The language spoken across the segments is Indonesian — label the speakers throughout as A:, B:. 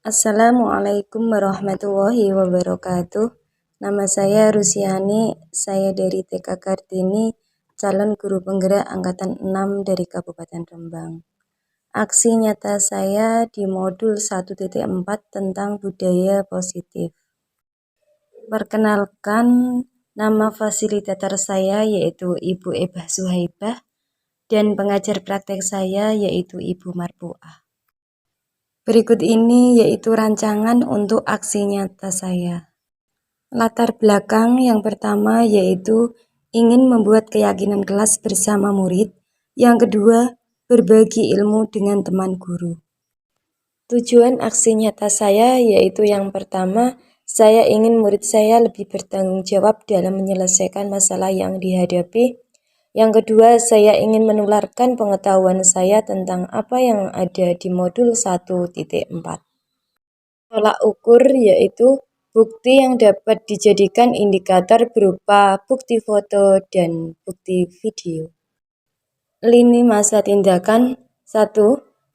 A: Assalamualaikum warahmatullahi wabarakatuh. Nama saya Rusiani, saya dari TK Kartini, calon guru penggerak angkatan 6 dari Kabupaten Rembang. Aksi nyata saya di modul 1.4 tentang budaya positif. Perkenalkan, nama fasilitator saya yaitu Ibu Ebah Suhaibah dan pengajar praktek saya yaitu Ibu Marpuah. Berikut ini yaitu rancangan untuk aksi nyata saya. Latar belakang yang pertama yaitu ingin membuat keyakinan kelas bersama murid. Yang kedua, berbagi ilmu dengan teman guru. Tujuan aksi nyata saya yaitu yang pertama, saya ingin murid saya lebih bertanggung jawab dalam menyelesaikan masalah yang dihadapi. Yang kedua, saya ingin menularkan pengetahuan saya tentang apa yang ada di modul 1.4. Tolak ukur yaitu bukti yang dapat dijadikan indikator berupa bukti foto dan bukti video. Lini masa tindakan 1.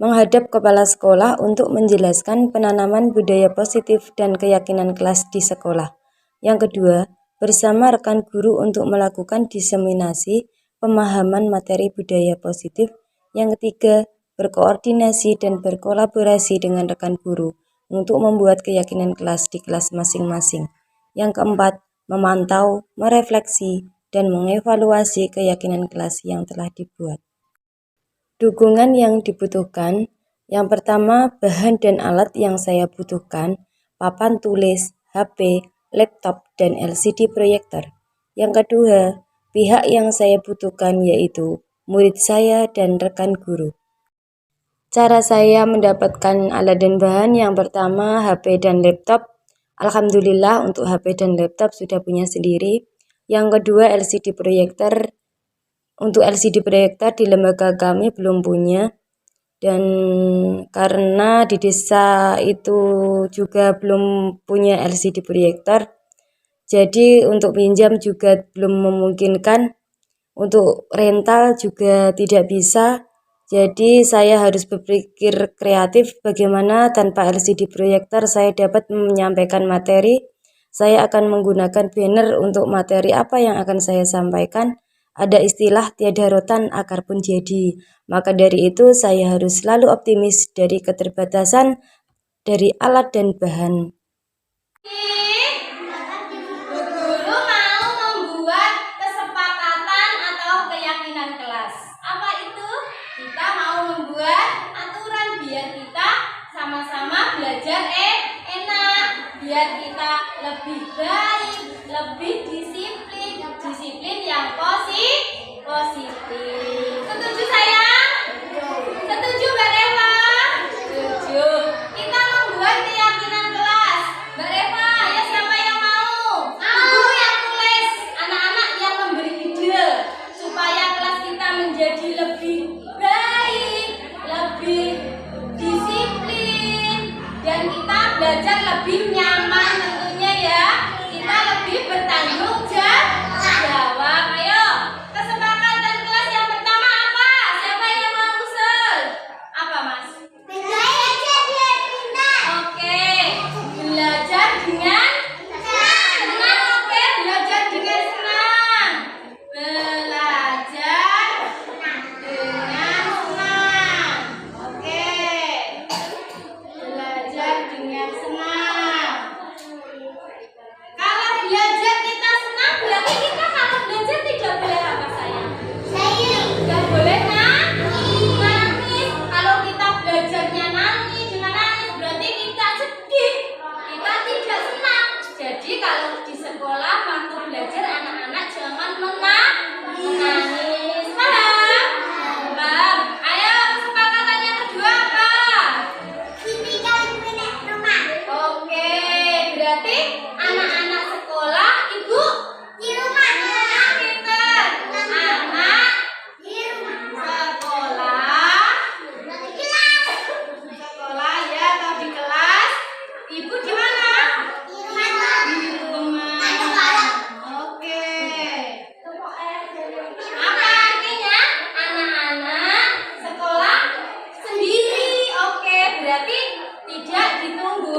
A: Menghadap kepala sekolah untuk menjelaskan penanaman budaya positif dan keyakinan kelas di sekolah. Yang kedua, bersama rekan guru untuk melakukan diseminasi pemahaman materi budaya positif. Yang ketiga, berkoordinasi dan berkolaborasi dengan rekan guru untuk membuat keyakinan kelas di kelas masing-masing. Yang keempat, memantau, merefleksi, dan mengevaluasi keyakinan kelas yang telah dibuat. Dukungan yang dibutuhkan. Yang pertama, bahan dan alat yang saya butuhkan, papan tulis, HP, laptop, dan LCD proyektor. Yang kedua, pihak yang saya butuhkan yaitu murid saya dan rekan guru. Cara saya mendapatkan alat dan bahan yang pertama, HP dan laptop. Alhamdulillah untuk HP dan laptop sudah punya sendiri. Yang kedua, LCD proyektor. Untuk LCD proyektor di lembaga kami belum punya, dan karena di desa itu juga belum punya LCD proyektor, jadi untuk pinjam juga belum memungkinkan, untuk rental juga tidak bisa. Jadi saya harus berpikir kreatif bagaimana tanpa LCD proyektor saya dapat menyampaikan materi. Saya akan menggunakan banner untuk materi apa yang akan saya sampaikan. Ada istilah tiada rotan akar pun jadi. Maka dari itu saya harus selalu optimis dari keterbatasan dari alat dan bahan.
B: Guru mau membuat kesepakatan atau keyakinan kelas. Apa itu? Kita mau membuat aturan biar kita sama-sama belajar enak, biar kita lebih baik, lebih disiplin yang positif. Setuju sayang? Setuju Mbak Reva? Setuju. Kita membuat keyakinan kelas. Mbak Reva, ya siapa yang mau? Guru yang tulis, anak-anak yang memberi ide supaya kelas kita menjadi lebih baik, lebih disiplin, dan kita belajar lebih nyaman tentunya ya. Kita lebih bertanggung jawab. Ayo, kesepakatan kelas yang pertama apa? Siapa yang mau usul? Apa Mas? Belajar biar pintar. Oke, belajar dengan senang. Oke, belajar dengan senang. Belajar dengan senang. Oke, belajar dengan senang. Kalau belajar kita senang, berarti kita kalau belajar tidak boleh apa sayang? Tidak boleh nangis. Kalau kita belajarnya nangis, dengan nangis berarti kita sedih, kita tidak senang. Jadi kalau di sekolah waktu belajar anak-anak jangan menangis. Paham? Paham. Ayo kesepakatan yang kedua apa? Oke, berarti anak-anak sekolah, ibu di rumah. Pintar. Anak sekolah ya, atau di kelas. Ibu di mana? Di rumah. Oke. Apa artinya? Anak-anak sekolah sendiri. Oke, berarti tidak ditunggu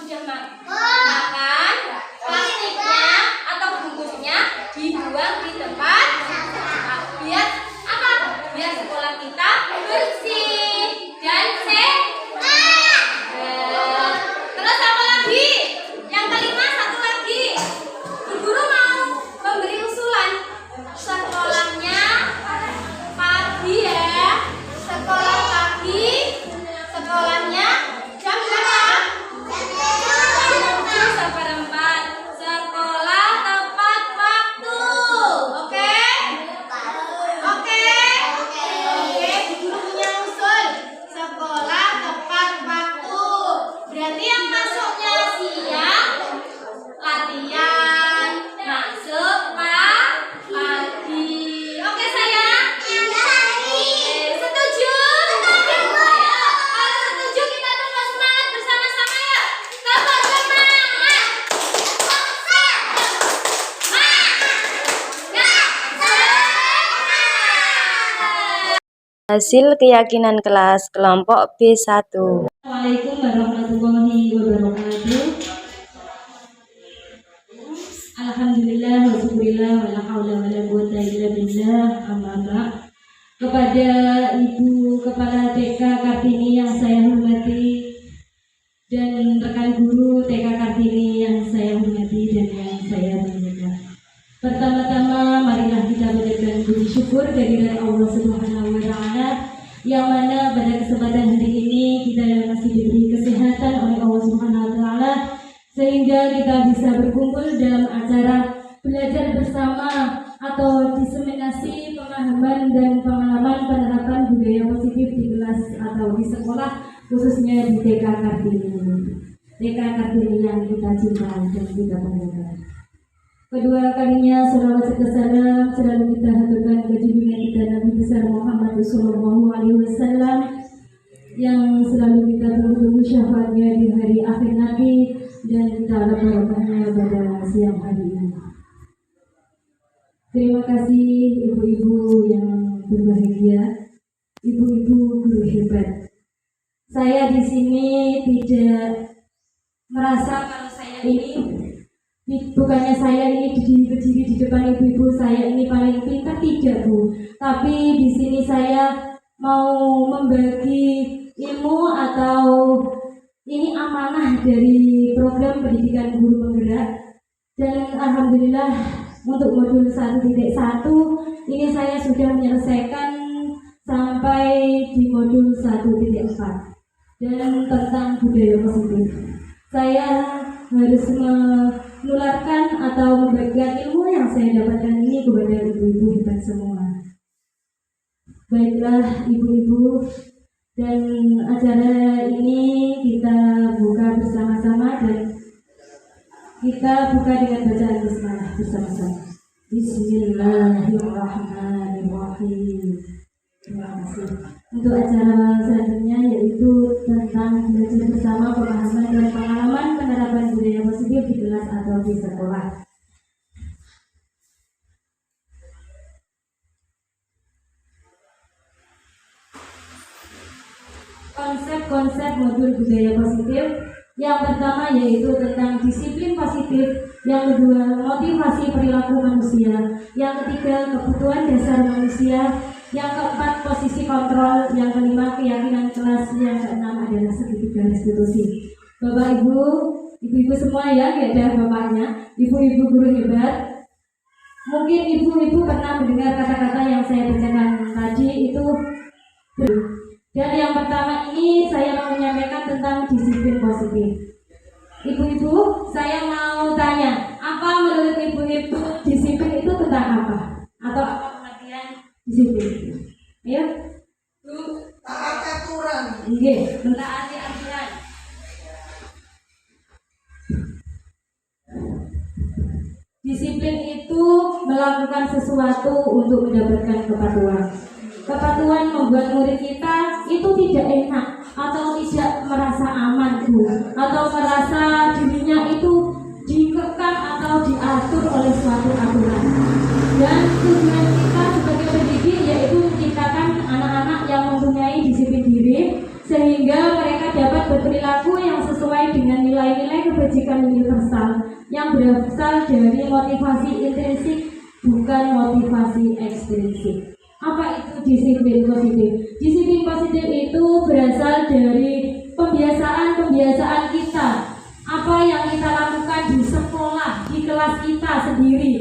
B: sudah makan, plastiknya atau bungkusnya dibuang di tempat biar apa? Biar sekolah kita bersih dan sehat. Terus apa lagi? Yang kelima, satu lagi. Bu Guru mau memberi usulan. Sekolahnya pagi ya. Sekolah pagi. Sekolahnya jam berapa? Jam 7:04. Sekolah tepat waktu. Oke? Oke? Oke, Bu Guru punya usul. Sekolah tepat waktu. Berarti yang masuknya siang, latihan, masuk pagi. Oke sayang? Setuju? Ayo, kalau setuju kita tepuk semangat bersama-sama ya. Tepuk semangat.
A: Hasil keyakinan kelas kelompok B1.
C: Assalamualaikum warahmatullahi wabarakatuh. Alhamdulillah wa syukurillah wa la haula wa la quwwata illa billah. Amma ba'd. Kepada Ibu Kepala TK Kartini yang saya hormati dan rekan guru TK Kartini yang saya hormati dan yang saya banggakan. Pertama-tama marilah kita panjatkan puji syukur dari Allah Subhanahu wa taala yang mana pada kesempatan hari ini kita masih diberi kesehatan oleh Allah Subhanahu wa taala sehingga kita bisa berkumpul dalam acara belajar bersama atau diseminasi pemahaman dan pengalaman penerapan budaya positif di kelas atau di sekolah khususnya di TK Kartini. TK Kartini yang kita cintai dan kita banggakan. Kedua kalinya salawat serta salam selalu kita haturkan ke junjungan kita Nabi besar Muhammad sallallahu alaihi wasallam yang selalu kita tunggu syafaatnya di hari akhir nanti dan kita harapkannya pada siang hari ini. Terima kasih ibu-ibu yang berbahagia, ibu-ibu guru hebat. Saya di sini tidak merasa kalau saya ini bukannya saya ini berdiri di depan ibu-ibu saya ini paling pintar, tidak Bu. Tapi di sini saya mau membagi ilmu atau ini amanah dari program pendidikan guru penggerak. Dan alhamdulillah untuk modul 1.1 ini saya sudah menyelesaikan sampai di modul 1.4 dan tentang budaya positif. Saya harus menularkan atau membagikan ilmu yang saya dapatkan ini kepada ibu-ibu hebat semua. Baiklah ibu-ibu, dan acara ini kita buka bersama-sama dan kita buka dengan bacaan bismillah bersama-sama. Bismillahirrahmanirrahim. Terima kasih. Untuk acara selanjutnya yaitu tentang belajar bersama pemahaman dan pengalaman penerapan budaya positif di kelas atau di sekolah. Konsep-konsep modul budaya positif. Yang pertama yaitu tentang disiplin positif, yang kedua motivasi perilaku manusia, yang ketiga kebutuhan dasar manusia, yang keempat posisi kontrol, yang kelima keyakinan kelas, yang keenam adalah segitiga restitusi. Bapak Ibu, ibu-ibu semua ya, gak ada bapaknya, ibu-ibu guru hebat. Mungkin ibu-ibu pernah mendengar kata-kata yang saya bacakan tadi itu. Dan yang pertama ini saya mau menyampaikan tentang disiplin positif. Ibu-ibu, saya mau tanya, apa menurut ibu-ibu disiplin itu tentang apa? Atau apa pengertian disiplin? Ayo.
D: Taat aturan.
C: Iya, mentaati aturan. Disiplin itu melakukan sesuatu untuk mendapatkan kepatuhan. Kepatuhan membuat murid kita itu tidak enak atau tidak merasa aman Bu, atau merasa dirinya itu dikekang atau diatur oleh suatu aturan. Dan tujuan kita sebagai pendidik yaitu menciptakan anak-anak yang mempunyai disiplin diri sehingga mereka dapat berperilaku yang sesuai dengan nilai-nilai kebajikan universal yang berasal dari motivasi intrinsik, bukan motivasi ekstrinsik. Apa itu disiplin positif? Disiplin positif itu berasal dari pembiasaan-pembiasaan kita. Apa yang kita lakukan di sekolah, di kelas kita sendiri.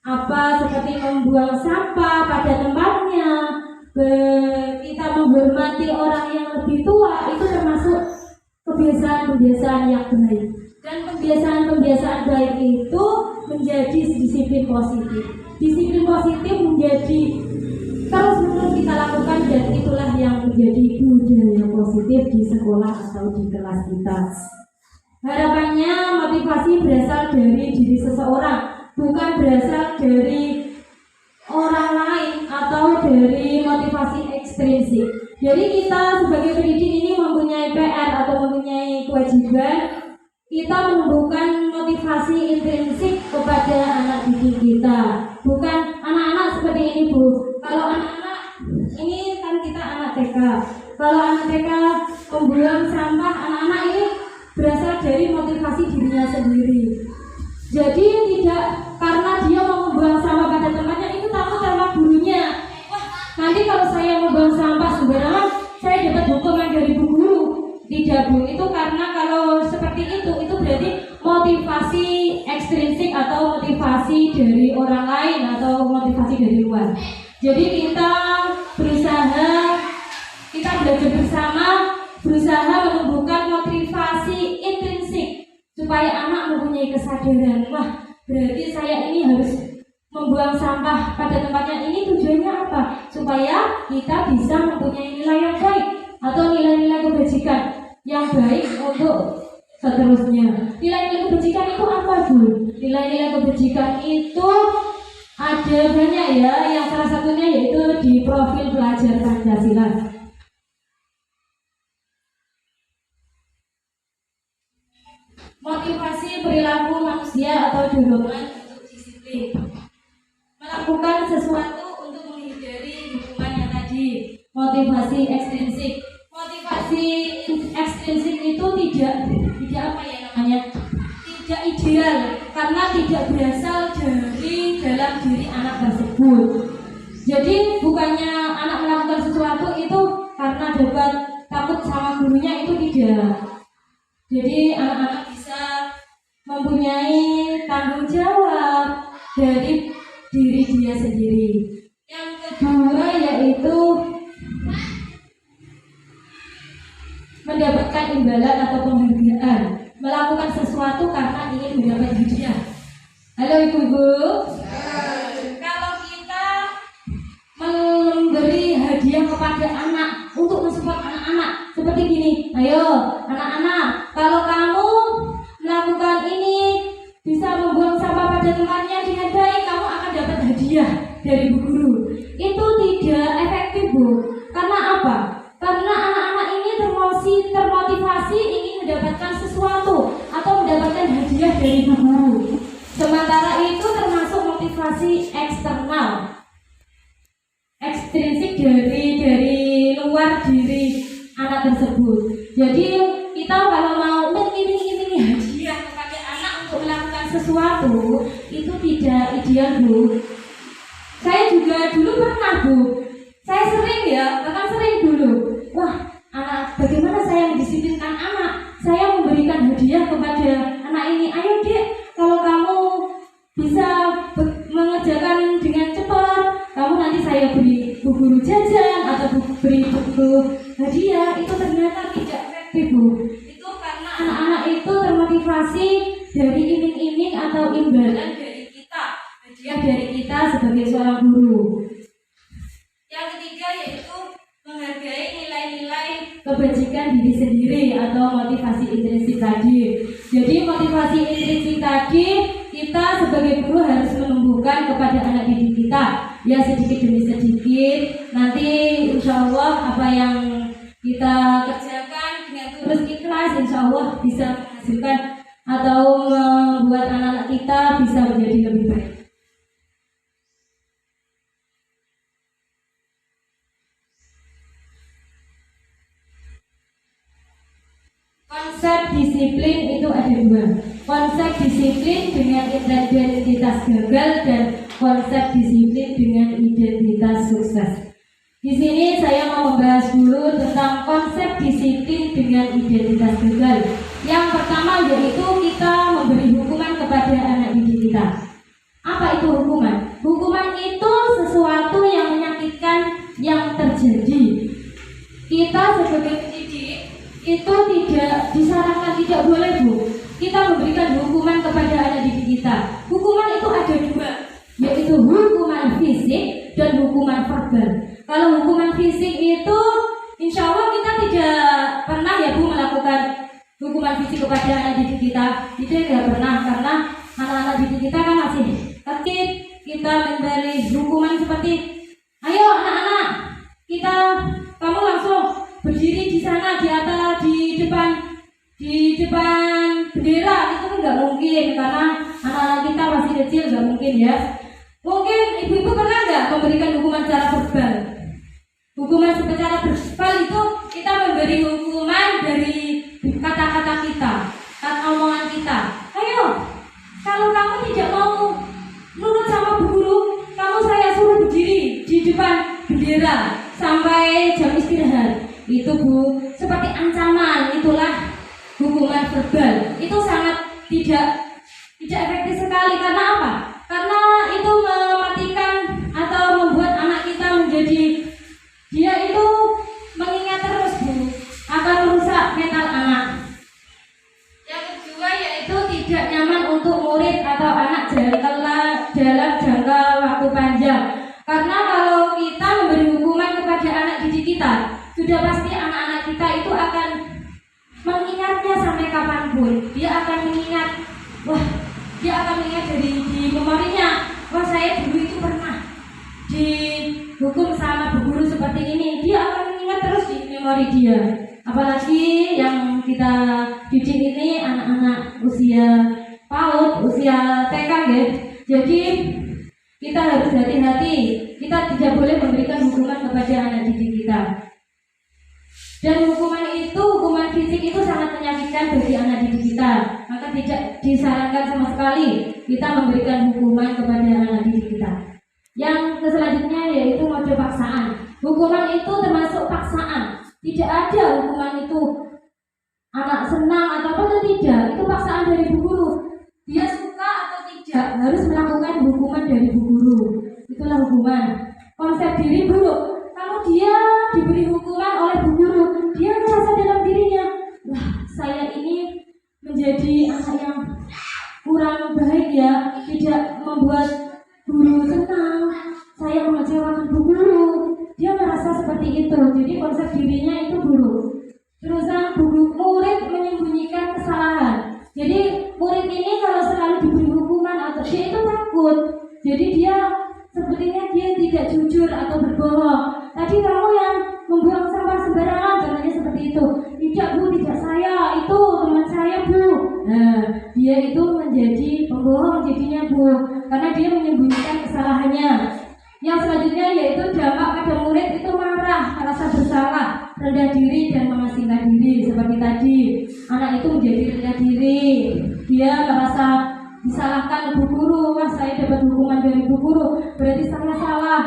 C: Apa seperti membuang sampah pada tempatnya, kita menghormati orang yang lebih tua, itu termasuk kebiasaan-kebiasaan yang baik. Dan pembiasaan-pembiasaan baik itu menjadi disiplin positif. Disiplin positif menjadi terus-menerus kita lakukan, dan itulah yang menjadi budaya positif di sekolah atau di kelas kita. Harapannya motivasi berasal dari diri seseorang, bukan berasal dari orang lain atau dari motivasi ekstrinsik. Jadi kita sebagai pendidik ini mempunyai PR atau mempunyai kewajiban kita menumbuhkan motivasi intrinsik kepada anak didik kita. Bukan anak-anak seperti ini, Bu. Kalau anak-anak ini kan kita anak TK. Kalau anak TK membuang sampah, anak-anak ini berasal dari motivasi dirinya sendiri. Jadi tidak karena dia mau membuang sampah pada tempatnya, itu takut sama gurunya. Wah, nanti kalau saya membuang sampah sembarangan, saya dapat hukuman dari bu guru. Tidak, Bu. Itu karena kalau seperti itu berarti motivasi ekstrinsik atau motivasi dari orang lain atau motivasi dari luar. Jadi kita belajar bersama, berusaha menumbuhkan motivasi intrinsik supaya anak mempunyai kesadaran. Wah, berarti saya ini harus membuang sampah pada tempatnya. Ini tujuannya apa? Supaya kita bisa mempunyai nilai yang baik atau nilai-nilai kebajikan yang baik untuk seterusnya. Nilai-nilai kebajikan itu apa, Bu? Nilai-nilai kebajikan itu ada banyak ya. Yang salah satunya yaitu di profil pelajar Pancasila. Motivasi perilaku manusia atau dorongan untuk disiplin. Melakukan sesuatu untuk menghindari hukumannya tadi. Motivasi ekstrinsik. Motivasi ekstrinsik itu tidak apa ya namanya? Tidak ideal karena tidak berasal dari dalam diri anak tersebut. Jadi bukannya anak melakukan sesuatu itu karena dapat takut sama gurunya, itu tidak. Jadi anak-anak bisa mempunyai tanggung jawab dari diri dia sendiri. Yang kedua yaitu mendapatkan imbalan atau penghargaan, melakukan sesuatu karena ingin mendapat hadiah. Halo Ibu-ibu. Kalau kita memberi hadiah kepada anak untuk mensupport anak-anak seperti gini, ayo anak-anak, kalau kamu melakukan ini bisa membuang sampah pada tempatnya dengan baik, kamu akan dapat hadiah dari bu guru. Itu tidak efektif, Bu. Karena apa? Karena anak-anak ini termotivasi ingin mendapatkan sesuatu atau mendapatkan hadiah dari bu guru. Sementara itu termasuk motivasi eksternal, ekstrinsik dari luar diri anak tersebut. Jadi kita kalau mau ini hadiah kepada anak untuk melakukan sesuatu, itu tidak ideal, Bu. Saya juga dulu pernah, Bu. Saya sering bahkan sering dulu. Wah, anak, bagaimana saya mendisiplinkan anak? Saya memberikan hadiah kepada anak ini. Ayo Dek, kalau kamu bisa mengerjakan dengan cepat, kamu nanti saya beri bu guru jajan atau beri buku hadiah. Itu ternyata tidak efektif, Bu. Itu karena anak-anak itu termotivasi dari iming-iming atau imbalan dari kita, hadiah dari kita sebagai seorang guru. Yang ketiga yaitu menghargai nilai-nilai kebajikan diri sendiri atau motivasi intrinsik tadi. Jadi motivasi intrinsik tadi kita sebagai guru harus menumbuhkan kepada anak didik kita, ya sedikit demi sedikit. Nanti insya Allah apa yang kita kerjakan dengan tulus ikhlas, insya Allah bisa menghasilkan atau membuat anak-anak kita bisa menjadi lebih baik. Konsep disiplin itu ada dua. Konsep disiplin dengan identitas gagal dan konsep disiplin dengan identitas sukses. Di sini saya mau membahas dulu tentang konsep disiplin dengan identitas gagal. Yang pertama yaitu kita memberi hukuman kepada anak didik kita. Apa itu hukuman? Hukuman itu sesuatu yang menyakitkan yang terjadi. Kita sebagai pendidik itu tidak disarankan, tidak boleh Bu, kita memberikan hukuman kepada anak didik kita. Hukuman itu ada dua, yaitu hukuman fisik dan hukuman verbal. Kalau hukuman fisik itu insya Allah kita tidak pernah ya Bu melakukan hukuman fisik kepada anak didik kita. Itu tidak pernah, karena anak-anak didik kita kan masih kecil. Kita memberi hukuman seperti, ayo anak-anak, kamu langsung berdiri di sana di atas di depan bendera. Itu kan nggak mungkin, karena anak-anak kita masih kecil, nggak mungkin ya. Mungkin ibu-ibu pernah nggak memberikan hukuman secara verbal? Hukuman secara verbal itu kita memberi hukuman dari kata-kata kita, kata omongan kita. Ayo, kalau kamu tidak mau nurut sama bu guru, kamu saya suruh berdiri di depan bendera sampai jam istirahat. Itu Bu, seperti ancaman. Itulah hukuman verbal. Itu sangat tidak efektif sekali. Karena apa? Karena itu mematikan atau membuat anak kita menjadi, dia itu mengingat terus Bu, akan merusak mental anak. Yang kedua yaitu tidak nyaman untuk murid atau anak dalam jangka waktu panjang. Karena kalau kita memberi hukuman kepada anak didik kita, sudah pasti anak-anak kita itu akan mengingatnya sampai kapanpun. Dia akan mengingat, dari di memorinya, saya dulu itu pernah dihukum sama bu guru seperti ini. Dia akan mengingat terus di memori dia. Apalagi yang kita didik ini anak-anak usia PAUD, usia TK ya. Jadi kita harus hati-hati. Kita tidak boleh memberikan hukuman kepada anak didik kita. Dan hukuman fisik itu sangat menyakitkan bagi anak didik kita. Maka tidak disarankan sama sekali kita memberikan hukuman kepada anak didik kita. Yang selanjutnya yaitu mode paksaan. Hukuman itu termasuk paksaan. Tidak ada hukuman itu anak senang atau apa itu tidak. Itu paksaan dari bu guru. Dia suka atau tidak harus melakukan hukuman dari bu guru. Itulah hukuman. Konsep diri buruk. Kalau dia diberi hukuman oleh bu guru, dia merasa dalam dirinya, wah saya ini menjadi anak yang kurang baik ya, tidak membuat guru senang, saya mengecewakan bu guru. Dia merasa seperti itu, jadi konsep dirinya itu buruk. Terusan murid menyembunyikan kesalahan. Jadi murid ini kalau selalu diberi hukuman atau dia itu takut, jadi dia sepertinya dia tidak jujur atau berbohong. Tadi kamu yang membuang sampah sembarangan, contohnya seperti itu. Tidak bu, tidak saya, itu teman saya bu. Nah, dia itu menjadi pembohong jadinya bu, karena dia menyembunyikan kesalahannya. Yang selanjutnya yaitu dampak pada murid itu marah, merasa bersalah, rendah diri dan mengasingkan diri. Seperti tadi, anak itu menjadi rendah diri, dia merasa disalahkan bu guru, wah saya dapat hukuman dari bu guru, berarti saya salah.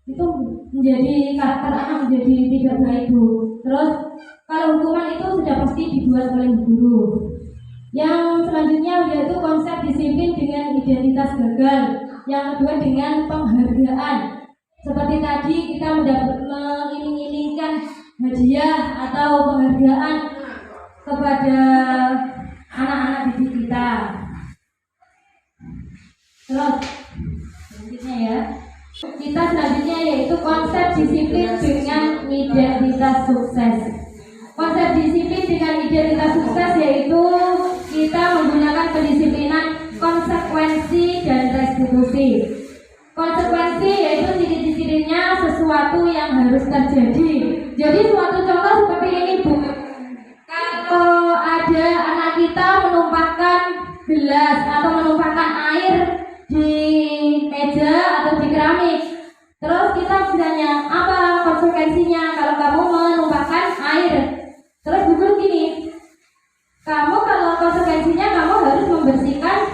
C: Itu menjadi karakter anak menjadi tidak baik bu. Terus kalau hukuman itu sudah pasti dibuat oleh guru. Yang selanjutnya yaitu konsep disiplin dengan identitas gagal. Yang kedua dengan penghargaan. Seperti tadi kita mengiming-imingkan hadiah atau penghargaan kepada anak-anak didik kita. Terus selanjutnya ya, kita selanjutnya yaitu konsep disiplin dengan identitas sukses. Konsep disiplin dengan identitas sukses yaitu kita menggunakan pendisiplinan konsekuensi dan restitusi. Konsekuensi yaitu ciri-cirinya sesuatu yang harus terjadi. Jadi suatu contoh seperti ini bu, kalau ada anak kita menumpahkan gelas atau menumpahkan air di meja atau di keramik, terus kita bertanya apa konsekuensinya kalau kamu menumpahkan air. Terus bu guru gini, kamu membersihkan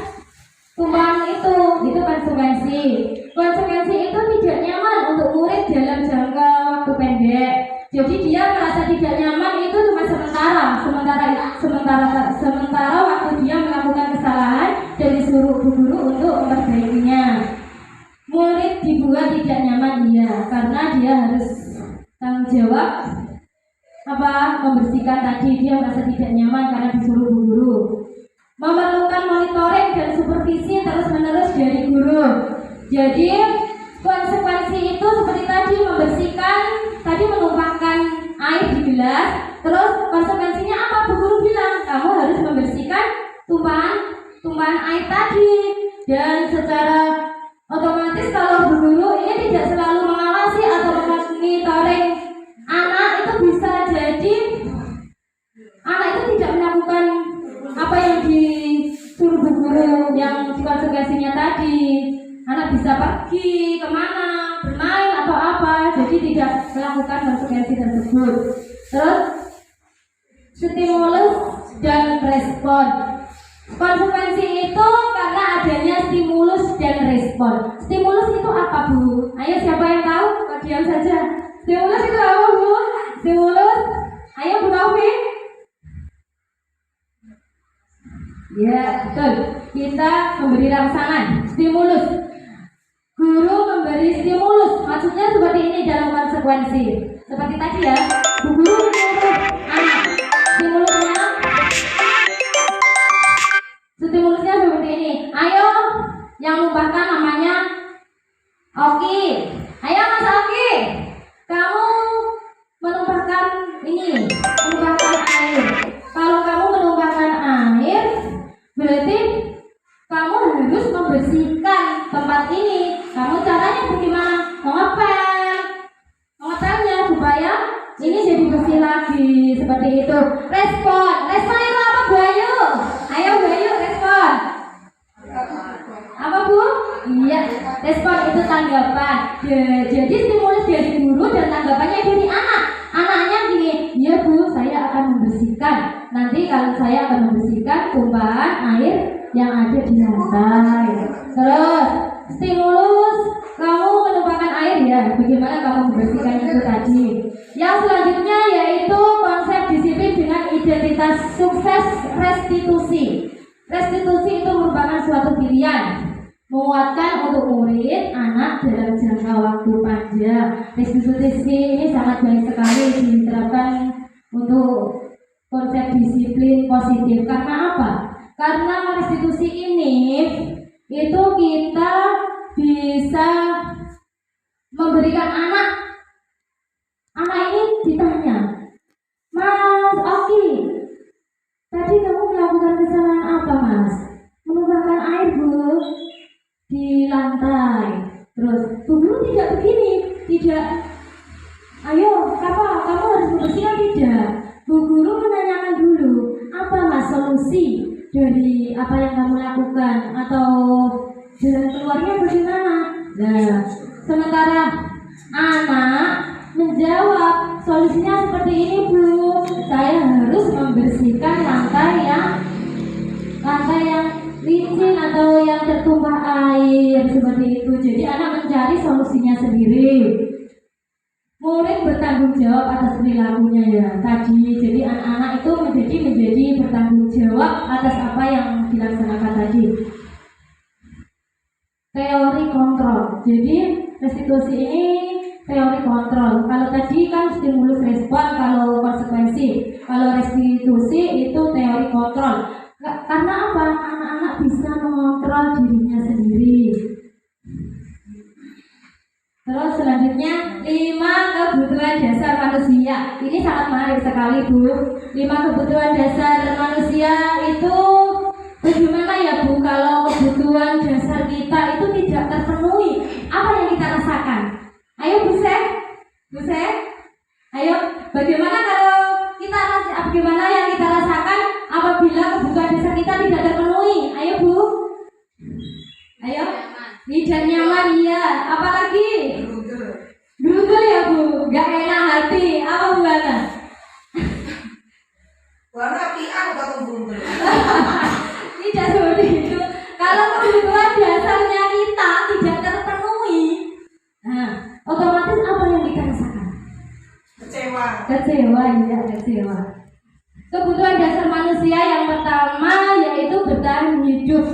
C: tumpahan itu konsekuensi. Konsekuensi itu tidak nyaman untuk murid dalam jangka waktu pendek. Jadi dia merasa tidak nyaman itu cuma sementara waktu dia melakukan kesalahan dan disuruh guru untuk memperbaikinya. Murid dibuat tidak nyaman karena dia harus tanggung jawab membersihkan tadi. Dia merasa tidak nyaman karena disuruh guru. Memerlukan monitoring dan supervisi terus-menerus dari guru. Jadi konsekuensi itu seperti tadi membersihkan, tadi menumpahkan air di gelas. Terus konsekuensinya apa? Bu guru bilang kamu harus membersihkan tumpahan air tadi. Dan secara otomatis kalau bu guru ini tidak selalu mengawasi atau monitoring anak, itu bisa jadi anak itu tidak melakukan apa yang disuruh bu guru yang konsekuensinya tadi. Anak bisa pergi kemana, bermain atau apa, jadi tidak melakukan konsekuensi tersebut. Terus stimulus dan respon. Konsekuensi itu karena adanya stimulus dan respon. Stimulus itu apa bu? Ayo siapa yang tahu? Kok diam saja. Stimulus itu apa bu? Stimulus, ayo Bu Taufik. Ya betul, kita memberi rangsangan. Stimulus, guru memberi stimulus, maksudnya seperti ini dalam konsekuensi. Seperti tadi ya, bu guru menyuruh anak. Stimulusnya seperti ini. Ayo, yang numpahkan namanya Oki. Ayo Mas Oki, kamu menumpahkan air. Kalau kamu menumpahkan air, berarti kamu harus membersihkan tempat ini. Kamu caranya bagaimana? Mengepelnya supaya ini jadi bersih lagi, seperti itu. Respon itu apa Bu Ayu? Ayo Bu Ayu, respon. Apa Bu? Iya, respon itu tanggapan. Jadi stimulus dari guru dan tanggapannya dari anak. Anaknya gini, iya Bu, saya akan membersihkan. Nanti kalau saya akan membersihkan tumpahan air yang ada di lantai. Terus stimulus, kamu menumpahkan air ya, bagaimana kamu membersihkan itu tadi. Yang selanjutnya yaitu konsep disiplin dengan identitas sukses restitusi. Restitusi itu merupakan suatu pilihan menguatkan untuk murid anak dalam jangka waktu panjang. Restitusi ini sangat baik sekali diterapkan untuk konsep disiplin positif. Karena apa? Karena restitusi ini itu kita bisa memberikan anak ini ditanya, Mas Oki, tadi kamu melakukan kesalahan apa Mas? Menumpahkan air Bu di lantai. Terus Bu guru tidak begini, tidak. Ayo, kamu harus membersihkan tidak? Bu guru menanyakan dulu, apa Mas solusi dari apa yang kamu lakukan atau jalan keluarnya bagaimana? Nah, sementara anak menjawab, solusinya seperti ini Bu, saya harus membersihkan lantai yang licin atau yang tertumpah air, seperti itu. Jadi anak mencari solusinya sendiri. Murid bertanggung jawab atas perilakunya ya tadi. Jadi anak-anak itu menjadi bertanggung jawab atas apa yang dilaksanakan tadi. Teori kontrol. Jadi restitusi ini teori kontrol. Kalau tadi kan stimulus respon, kalau konsekuensi. Kalau restitusi itu teori kontrol. Karena apa? Anak-anak bisa mengontrol dirinya sendiri. Terus selanjutnya 5 kebutuhan dasar manusia. Ini sangat menarik sekali Bu. 5 kebutuhan dasar manusia itu bagaimana ya Bu kalau kebutuhan dasar kita itu tidak terpenuhi? Apa yang kita rasakan? Ayo Bu Sek. Ayo, bagaimana yang kita rasakan apabila kebutuhan dasar kita tidak terpenuhi? Ayo Bu. Ayo. Tidak nyaman ya. Apalagi? Gerugel ya Bu. Gak enak hati. Apa Bu Ana?
D: Warna pian atau gerugel?
C: Tidak seperti sewa, ya agak sewa. Kebutuhan dasar manusia yang pertama yaitu bertahan hidup.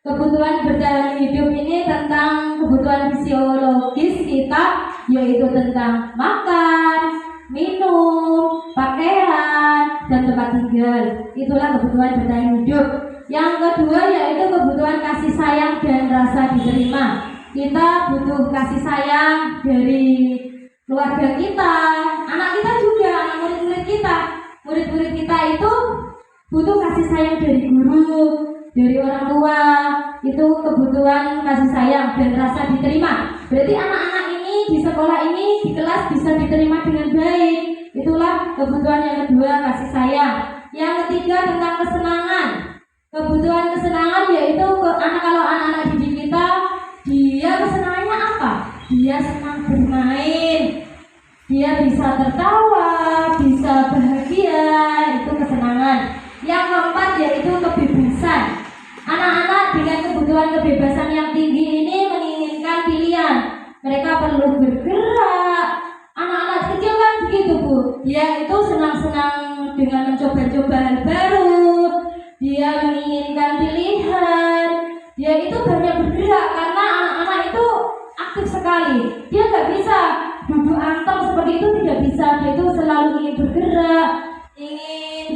C: Kebutuhan bertahan hidup ini tentang kebutuhan fisiologis kita, yaitu tentang makan, minum, pakaian, dan tempat tinggal. Itulah kebutuhan bertahan hidup. Yang kedua yaitu kebutuhan kasih sayang dan rasa diterima. Kita butuh kasih sayang dari keluarga kita, anak kita juga, anak murid-murid kita. Murid-murid kita itu butuh kasih sayang dari guru, dari orang tua. Itu kebutuhan kasih sayang dan rasa diterima. Berarti anak-anak ini di sekolah ini, di kelas bisa diterima dengan baik. Itulah kebutuhan yang kedua, kasih sayang. Yang ketiga tentang kesenangan. Kebutuhan kesenangan yaitu kalau anak-anak didik kita, dia kesenangannya apa? Dia senang bermain, dia bisa tertawa, bisa bahagia, itu kesenangan. Yang keempat yaitu kebebasan. Anak-anak dengan kebutuhan kebebasan yang tinggi ini menginginkan pilihan. Mereka perlu bergerak. Anak-anak kecil kan begitu, Bu. Dia itu senang-senang dengan mencoba-coba hal baru. Dia menginginkan pilihan. Dia itu banyak bergerak karena anak-anak itu aktif sekali. Dia nggak bisa duduk anteng seperti itu, tidak bisa. Dia itu selalu ingin bergerak, ingin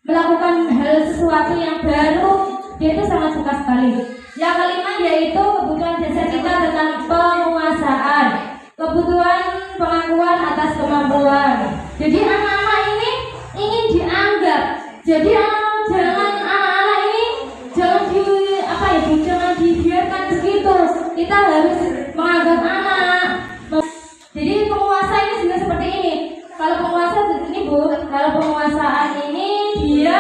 C: melakukan hal sesuatu yang baru. Dia itu sangat suka sekali. Yang kelima yaitu kebutuhan dasar kita tentang penguasaan, kebutuhan pengakuan atas kemampuan. Jadi anak-anak ini ingin dianggap. Jadi jangan anak-anak ini jangan dibiarkan begitu. Kita harus menganggap anak. Jadi penguasa ini juga seperti ini. Kalau penguasa seperti ini, Bu, kalau penguasaan ini dia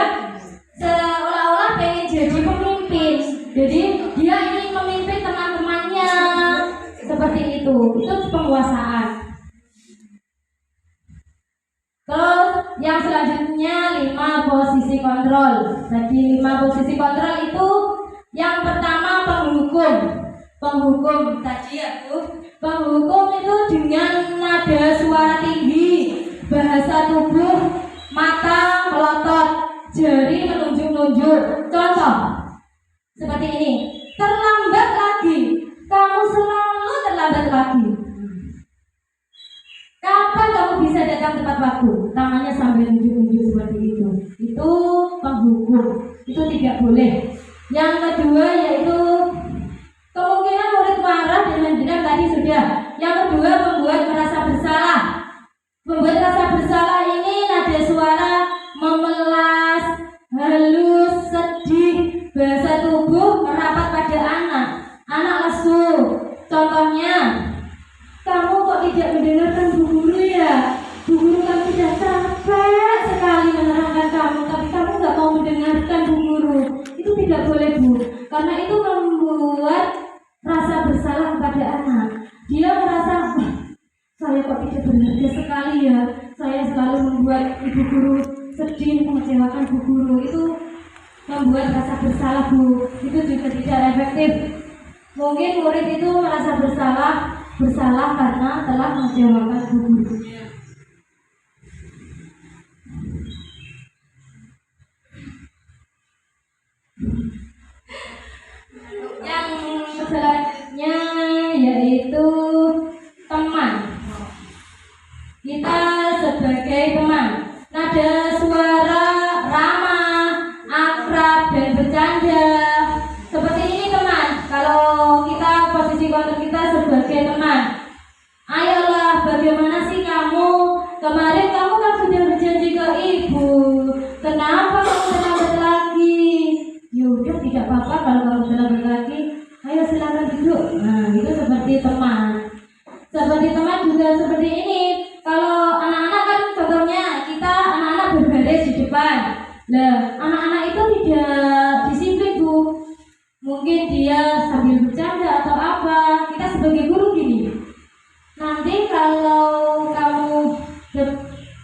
C: seolah-olah pengen jadi pemimpin. Jadi dia ingin memimpin teman-temannya seperti itu. Itu penguasaan. Terus yang selanjutnya 5 posisi kontrol. Jadi 5 posisi kontrol itu yang pertama penghukum. Penghukum tadi ya, Bu. Penghukum itu dengan nada suara tinggi, bahasa tubuh, mata melotot, jari menunjuk-nunjuk. Contoh seperti ini. Terlambat lagi. Kamu selalu terlambat lagi. Kapan kamu bisa datang tepat waktu? Tangannya sambil nunjuk-nunjuk seperti itu. Itu penghukum. Itu tidak boleh. Yang kedua yaitu kemungkinan murid marah dan mendengar tadi sudah. Yang kedua membuat merasa bersalah. Membuat rasa bersalah ini nada suara memelas, halus, sedih, bahasa tubuh merapat pada anak. Anak lesu. Contohnya, kamu kok tidak mendengarkan Bu Guru ya? Bu Guru kan sudah capek sekali menerangkan kamu, tapi kamu nggak mau mendengarkan Bu Guru. Itu tidak boleh, Bu, karena itu membuat rasa bersalah kepada anak. Dia merasa, saya kok tidak berharga sekali ya. Saya selalu membuat Ibu Guru sedih, mengecewakan Bu Guru. Itu membuat rasa bersalah, Bu. Itu juga tidak efektif. Mungkin murid itu merasa bersalah karena telah mengecewakan Bu Gurunya. Yang selanjutnya yaitu teman. Kita sebagai teman, nada suara ramah, akrab dan bercanda. Seperti ini teman. Kalau kita posisi kontrol kita sebagai teman, ayolah, bagaimana sih kamu? Kemarin kamu kan sudah berjanji ke ibu. Kenapa kamu terlambat lagi? Yaudah, tidak apa-apa kalau kamu terlambat lagi. Ayo silakan duduk. Nah, itu seperti teman. Seperti teman juga seperti ini. Kalau anak-anak kan contohnya kita anak-anak berbaris di depan. Nah, anak-anak itu tidak disiplin, Bu. Mungkin dia sambil bercanda atau apa. Kita sebagai guru gini. Nanti kalau kamu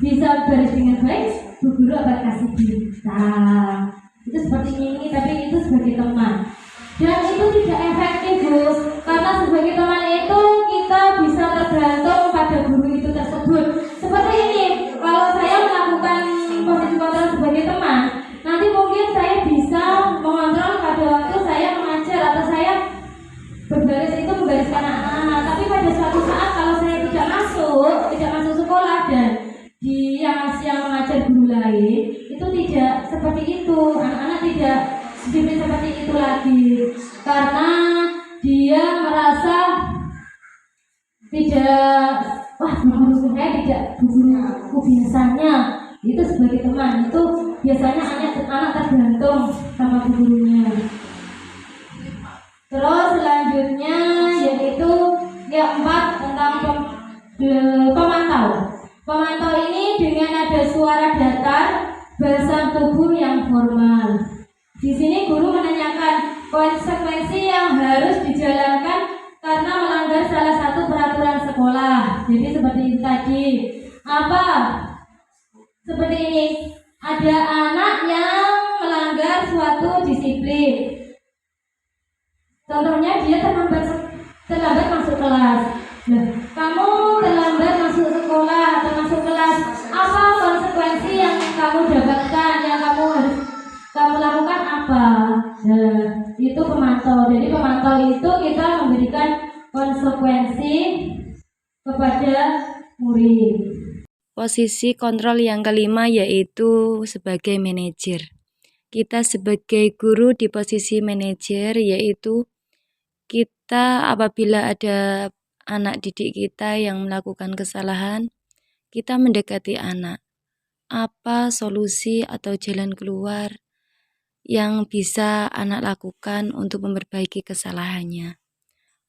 C: bisa baris dengan baik, Bu Guru akan kasih bintang. Itu seperti ini, tapi itu sebagai teman. Dan itu tidak efektif, Bu. Karena sebagai teman itu kita bisa tergantung pada guru itu tersebut. Seperti ini, kalau saya disiplin seperti itu lagi, karena dia merasa tidak, wah guru saya tidak guruku biasanya. Itu sebagai teman itu biasanya anak tergantung sama gurunya. Terus selanjutnya yaitu yang 4 tentang pemantau. Pemantau ini dengan ada suara datar, bahasa tubuh yang formal. Di sini guru menanyakan konsekuensi yang harus dijalankan karena melanggar salah satu peraturan sekolah. Jadi seperti itu tadi. Apa? Seperti ini. Ada anak yang melanggar suatu disiplin. Contohnya dia terlambat masuk kelas. Nah, kamu terlambat masuk sekolah atau masuk kelas, apa konsekuensi yang kamu dapatkan, yang kamu lakukan apa? Nah, itu pemantau. Jadi pemantau itu kita memberikan konsekuensi kepada murid.
A: Posisi kontrol yang kelima yaitu sebagai manajer. Kita sebagai guru di posisi manajer, yaitu kita apabila ada anak didik kita yang melakukan kesalahan, kita mendekati anak. Apa solusi atau jalan keluar yang bisa anak lakukan untuk memperbaiki kesalahannya?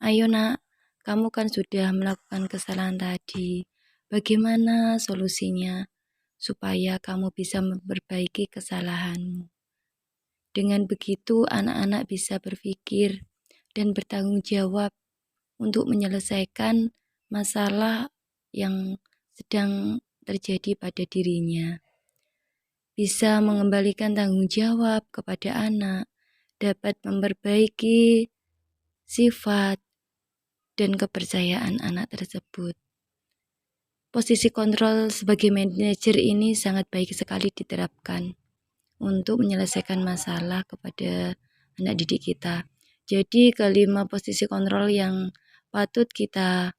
A: Ayo nak, kamu kan sudah melakukan kesalahan tadi. Bagaimana solusinya supaya kamu bisa memperbaiki kesalahanmu? Dengan begitu anak-anak bisa berpikir dan bertanggung jawab untuk menyelesaikan masalah yang sedang terjadi pada dirinya. Bisa mengembalikan tanggung jawab kepada anak, dapat memperbaiki sifat dan kepercayaan anak tersebut. Posisi kontrol sebagai manajer ini sangat baik sekali diterapkan untuk menyelesaikan masalah kepada anak didik kita. Jadi kelima posisi kontrol yang patut kita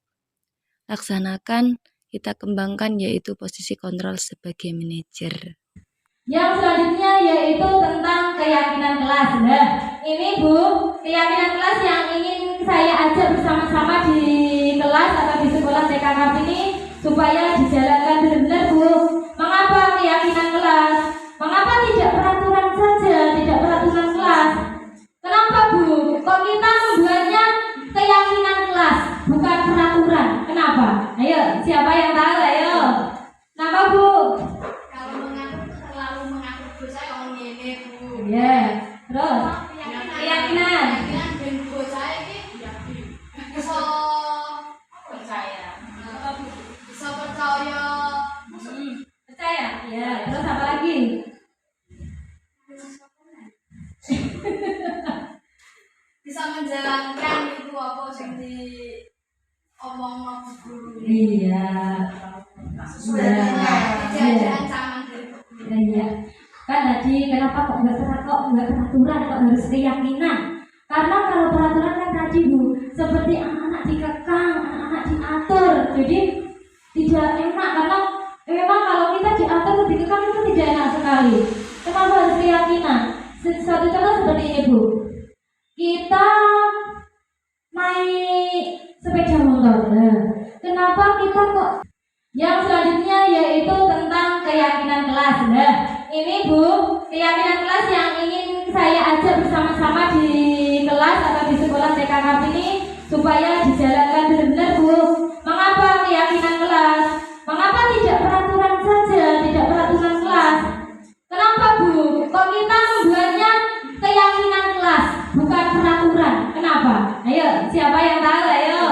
A: laksanakan, kita kembangkan, yaitu posisi kontrol sebagai manajer.
C: Yang selanjutnya yaitu tentang keyakinan kelas. Nah, ini Bu, keyakinan kelas yang ingin saya ajak bersama-sama di kelas atau di sekolah TKK ini supaya dijalankan benar-benar Bu. Mengapa keyakinan kelas? Mengapa tidak peraturan saja, tidak peraturan kelas? Kenapa Bu? Kok kita membuatnya keyakinan kelas, bukan peraturan? Kenapa? Ayo, siapa yang tahu? Ayo. Kenapa Bu?
B: Kalau terlalu mengatur dosa kalau ngene Bu.
C: Ya, terus keyakinan.
B: Ben dosa iki bisa percaya. Bisa percaya.
C: Percaya? Ya, terus apa lagi?
B: Bisa menjalankan itu apa sing di omong guru.
C: Iya.
B: Sudah tidak ada ancaman dari guru.
C: Iya. Kan tadi kenapa kok nggak peraturan, kok harus keyakinan? Karena kalau peraturan kan tadi Bu, seperti anak-anak dikekang, anak-anak diatur. Jadi tidak enak, karena memang kalau kita diatur dikekang itu tidak enak sekali. Kenapa harus keyakinan? Satu contoh seperti ini Bu. Kita naik sepeda motor. Nah, kenapa kita kok? Yang selanjutnya yaitu tentang keyakinan kelas. Nah, ini Bu, keyakinan kelas yang ingin saya ajak bersama-sama di kelas atau di sekolah TKK ini supaya dijalankan benar-benar Bu. Mengapa keyakinan kelas? Mengapa tidak peraturan saja, tidak peraturan kelas? Kenapa Bu? Kok kita membuatnya keyakinan kelas, bukan peraturan? Kenapa? Ayo, siapa yang tahu? Ayo.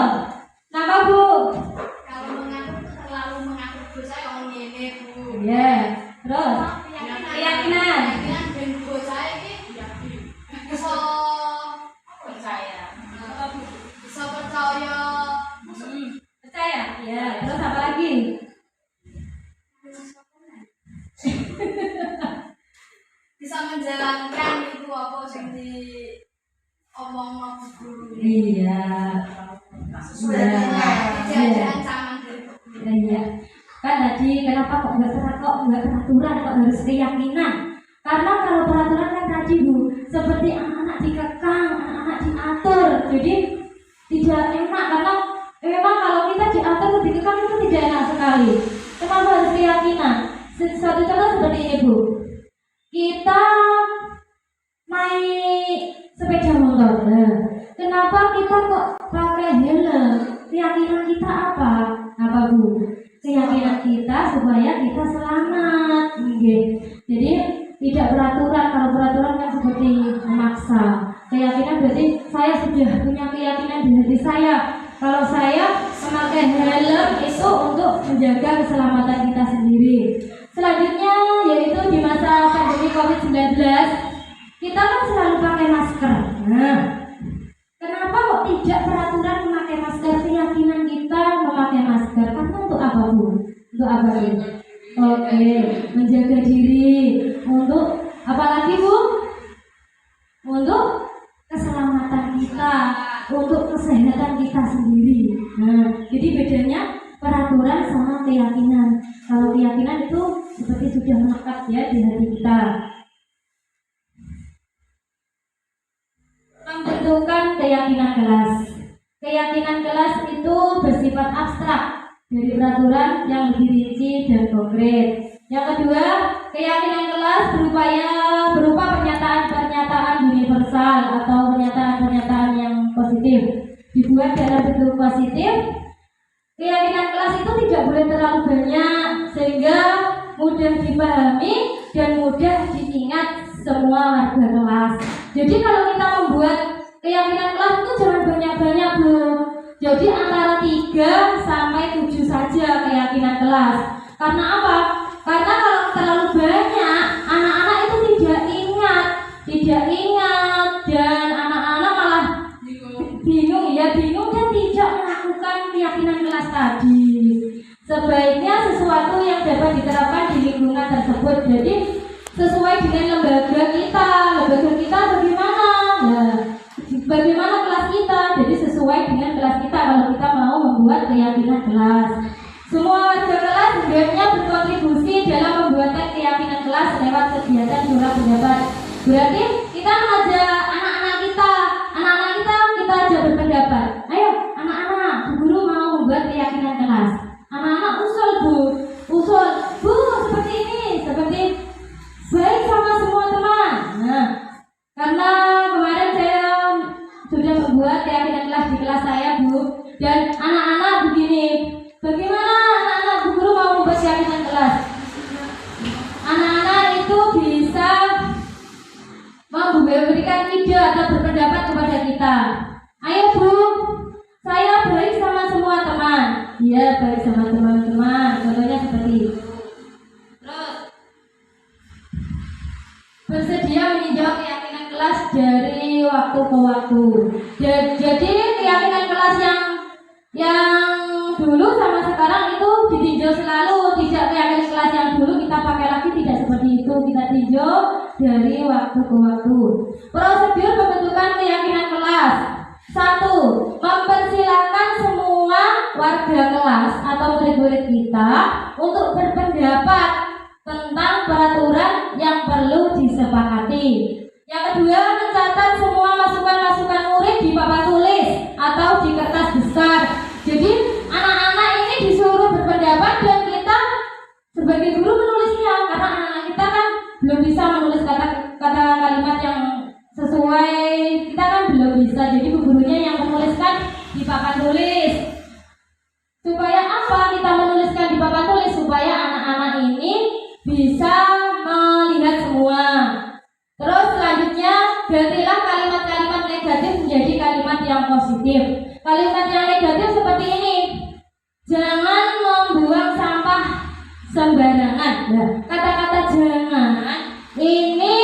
C: Kenapa Bu?
B: Kalau terlalu mengatur dosa kalau ngene Bu.
C: Ya, terus keyakinan.
B: Ben dosa iki bisa percaya. Bisa percaya.
C: Percaya? Ya, terus apa lagi?
B: Bisa menjalankan itu apa sing di omong guru.
C: Iya.
B: Sudah tidak ada ancaman dari guru.
C: Iya. Kan tadi kenapa kok nggak peraturan, kok harus keyakinan? Karena kalau peraturan kan tadi Bu, seperti anak-anak dikekang, anak-anak diatur, jadi tidak enak karena memang kalau kita diatur dikekang itu tidak enak sekali. Kenapa harus keyakinan? Satu contoh seperti ini Bu, kita naik sepeda motor, kenapa kita kok pakai helm? Keyakinan kita apa? Apa Bu? Keyakinan kita supaya kita selamat. Jadi tidak peraturan. Kalau peraturan kan seperti memaksa. Keyakinan berarti saya sudah punya keyakinan di hati saya. Kalau saya memakai helm itu untuk menjaga keselamatan kita sendiri. Selanjutnya yaitu di masa pandemi COVID-19 kita kan selalu pakai masker. Nah, kenapa kok tidak peraturan memakai masker? Keyakinan kita memakai masker karena untuk apa Bu? Untuk apa Bu? Oke, menjaga diri. Untuk apa lagi Bu? Untuk keselamatan kita, untuk kesehatan kita sendiri. Nah, jadi bedanya peraturan sama keyakinan. Kalau keyakinan itu seperti sudah melekat ya di hati kita. Pembentukan keyakinan kelas. Keyakinan kelas itu bersifat abstrak dari peraturan yang lebih rinci dan konkret. Yang kedua, keyakinan kelas berupa pernyataan-pernyataan universal atau pernyataan-pernyataan yang positif, dibuat dalam bentuk positif. Keyakinan kelas itu tidak boleh terlalu banyak sehingga mudah dipahami dan mudah diingat semua warga kelas. Jadi kalau kita membuat keyakinan kelas itu jangan banyak-banyak Bu. Jadi antara 3 sampai 7 saja keyakinan kelas. Karena apa? Karena kalau terlalu banyak, anak-anak itu tidak ingat dan anak-anak malah bingung dan tidak melakukan keyakinan kelas tadi. Sebaiknya sesuatu yang dapat diterapkan di lingkungan tersebut. Jadi sesuai dengan lembaga kita bagaimana? Nah, bagaimana kelas kita? Jadi sesuai dengan kelas kita kalau kita mau membuat keyakinan kelas. Semua warga kelas sebenarnya berkontribusi dalam pembuatan keyakinan kelas lewat kegiatan surat pendapat. Berarti kita mengajak anak-anak kita ajak berpendapat. Ayo anak-anak, Bu Guru mau membuat keyakinan kelas. Anak-anak usul Bu seperti ini, seperti baik sama semua teman. Nah, karena kemarin saya sudah membuat keyakinan kelas di kelas saya Bu, dan anak-anak begini. Bagaimana anak-anak Bu Guru mau membuat keyakinan kelas? Anak-anak itu bisa memberikan ide atau berpendapat kepada kita. Ayo Bu, saya baik sama semua teman. Iya, baik sama teman-teman. Contohnya seperti terus bersedia meninjau keyakinan kelas dari waktu ke waktu. Jadi keyakinan kelas yang dulu sama sekarang itu ditinjau selalu. Tidak keyakinan kelas yang dulu kita pakai lagi, tidak seperti itu. Kita tinjau dari waktu ke waktu. Prosedur pembentukan keyakinan kelas. 1. Mempersilahkan semua warga kelas atau murid-murid kita untuk berpendapat tentang peraturan yang perlu disepakati. Yang kedua, mencatat semua masukan-masukan murid di papan tulis atau di kertas besar. Jadi anak-anak ini disuruh berpendapat dan kita sebagai guru menulisnya, karena anak-anak kita kan belum bisa menulis kata-kata kalimat yang sesuai, kita kan belum bisa. Jadi gurunya yang menuliskan di papan tulis. Supaya apa kita menuliskan di papan tulis? Supaya anak-anak ini bisa melihat semua. Terus selanjutnya gantilah kalimat-kalimat negatif menjadi kalimat yang positif. Kalimat yang negatif seperti ini: jangan membuang sampah sembarangan. Nah, kata-kata jangan ini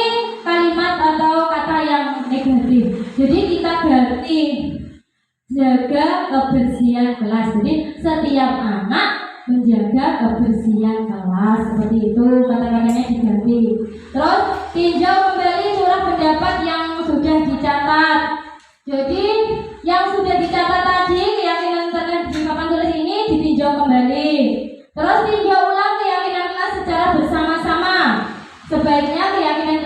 C: kalimat atau kata yang negatif. Jadi kita ganti jaga kebersihan kelas. Jadi setiap anak menjaga kebersihan kelas, seperti itu kata-katanya diganti. Terus tinjau kembali surat pendapat yang sudah dicatat. Jadi yang sudah dicatat tadi, keyakinan di papan tulis ini ditinjau kembali. Terus tinjau ulang keyakinan kelas secara bersama-sama. Sebaiknya keyakinan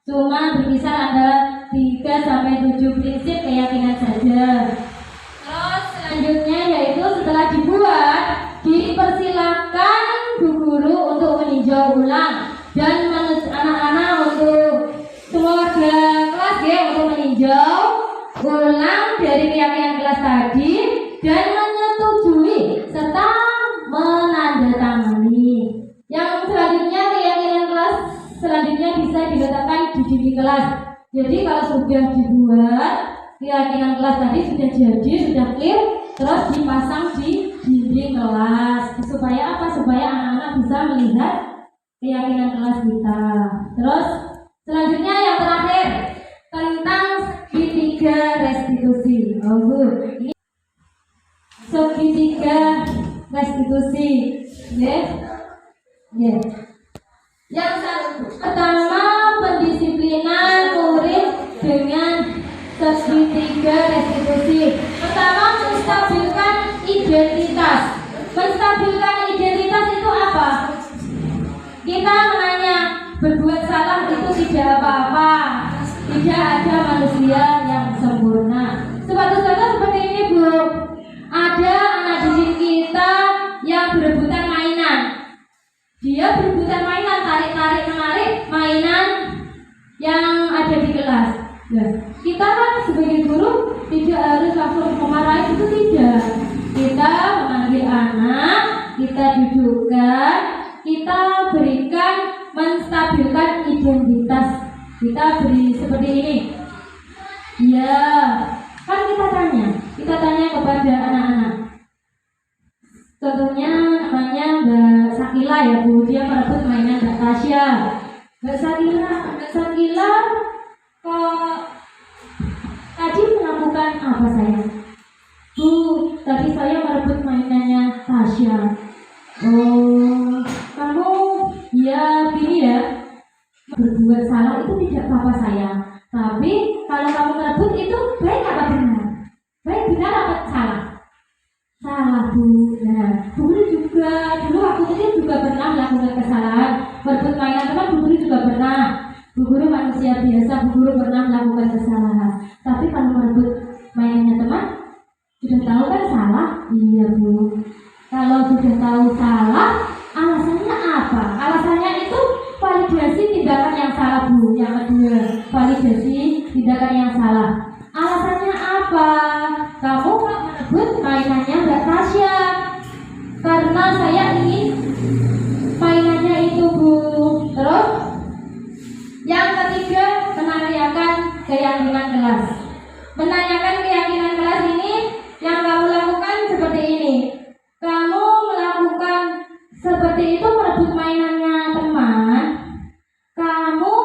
C: Cuma berkisar antara 3 sampai 7 prinsip keyakinan saja. Terus selanjutnya yaitu setelah dibuat, dipersilakan bu guru untuk meninjau ulang dan anak-anak untuk semua warga kelas ya untuk meninjau ulang dari keyakinan kelas tadi dan menyetujui serta menandatangani. Yang selanjutnya keyakinan kelas selanjutnya bisa diletakkan di dinding kelas. Jadi kalau sudah dibuat keyakinan kelas tadi sudah jadi, sudah clear, terus dipasang di dinding kelas. Supaya apa? Supaya anak-anak bisa melihat keyakinan kelas kita. Terus selanjutnya yang terakhir tentang segitiga restitusi. Ini segitiga restitusi. Yang pertama, pendisiplinan murid dengan segitiga restitusi. Pertama, menstabilkan identitas. Menstabilkan identitas itu apa? Kita menanya, berbuat salah itu tidak apa-apa. Tidak ada manusia yang sempurna. Contoh seperti ini, Bu. Ada anak didik kita yang berebutan mainan. Dia berebutan mainan, tarik-tarik menarik mainan yang ada di kelas. Nah, kita kan sebagai guru tidak harus langsung memarahi, itu tidak. Kita memanggil anak, kita dudukkan, kita berikan menstabilkan identitas. Kita beri seperti ini. Ya, kan kita tanya kepada anak-anak. Contohnya namanya Mbak Sakila ya Bu, dia merebut mainan Mbak Tasya. Mbak Sakila kok tadi melakukan apa sayang? Bu, tadi saya merebut mainannya Tasya. Oh, kamu ya gini ya, berbuat salah itu tidak apa-apa sayang. Tapi kalau kamu merebut itu baik apa benar? Baik benar apa salah? Salah Bu. Nah, Bu Guru juga dulu aku kecil juga pernah melakukan kesalahan. Merebut mainan teman Bu Guru juga pernah. Bu Guru manusia biasa, Bu Guru pernah melakukan kesalahan. Tapi kalau merebut mainannya teman, sudah tahu kan salah? Iya Bu. Kalau sudah tahu salah, alasannya apa? Alasannya itu validasi tindakan yang salah Bu. Yang kedua, validasi tindakan yang salah. Alasannya apa? Kamu merebut mainannya Mbak Tasya karena saya ingin mainannya itu Bu. Terus yang ketiga, menanyakan keyakinan kelas. Menanyakan keyakinan kelas ini yang kamu lakukan seperti ini. Kamu melakukan seperti itu merebut mainannya teman. Kamu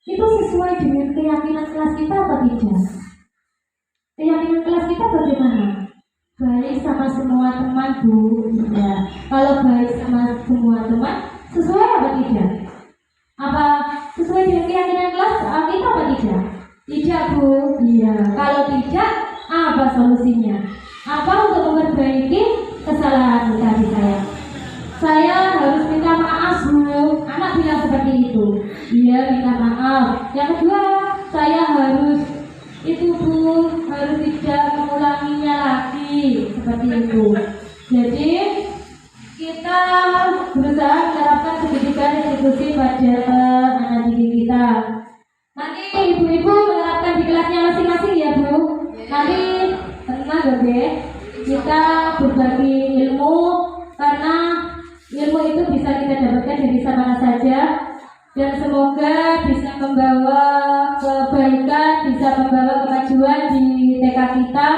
C: itu sesuai dengan keyakinan kelas kita apa tidak? Keyakinan kelas kita bagaimana? Baik sama semua teman Bu. Ya. Kalau baik sama semua teman, sesuai apa tidak? Apa sesuai dengan keyakinan kelas kita apa tidak? Tidak Bu. Iya. Kalau tidak, apa solusinya? Apa untuk memperbaiki kesalahan tadi saya? Saya harus minta maaf Bu. Anak bilang seperti itu. Iya, minta maaf. Yang kedua, saya harus itu Bu, harus tidak mengulanginya lagi seperti itu. Jadi kita berusaha menerapkan segitiga restitusi pada anak didik kita. Nanti ibu-ibu menerapkan di kelasnya masing-masing ya Bu. Nanti tenang ya, kita berbagi ilmu karena ilmu itu bisa kita dapatkan dari mana saja. Dan semoga bisa membawa kebaikan, bisa membawa kemajuan di TK kita.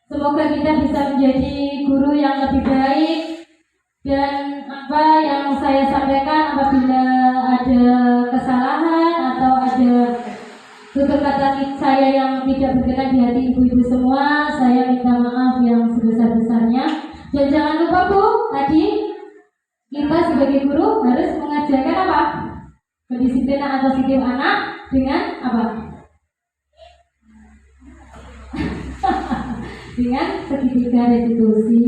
C: Semoga kita bisa menjadi guru yang lebih baik. Dan apa yang saya sampaikan apabila ada kesalahan atau ada tutur kata saya yang tidak berkenan di hati ibu-ibu semua, saya minta maaf yang sebesar-besarnya. Dan jangan lupa Bu, tadi kita sebagai guru harus mengajarkan apa? Pendisiplinan atau sikap anak dengan apa? dengan segitiga restitusi,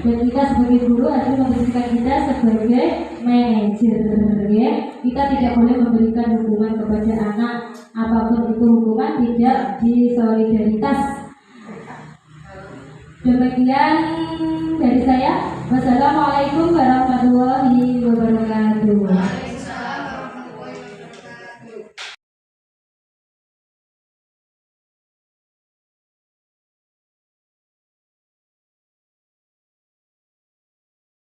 C: dan kita sebagai guru harus membersihkan kita sebagai manajer ya. Kita tidak boleh memberikan hukuman kepada anak, apapun itu hukuman tidak disolidaritas. Demikian dari saya. Wassalamualaikum warahmatullahi wabarakatuh.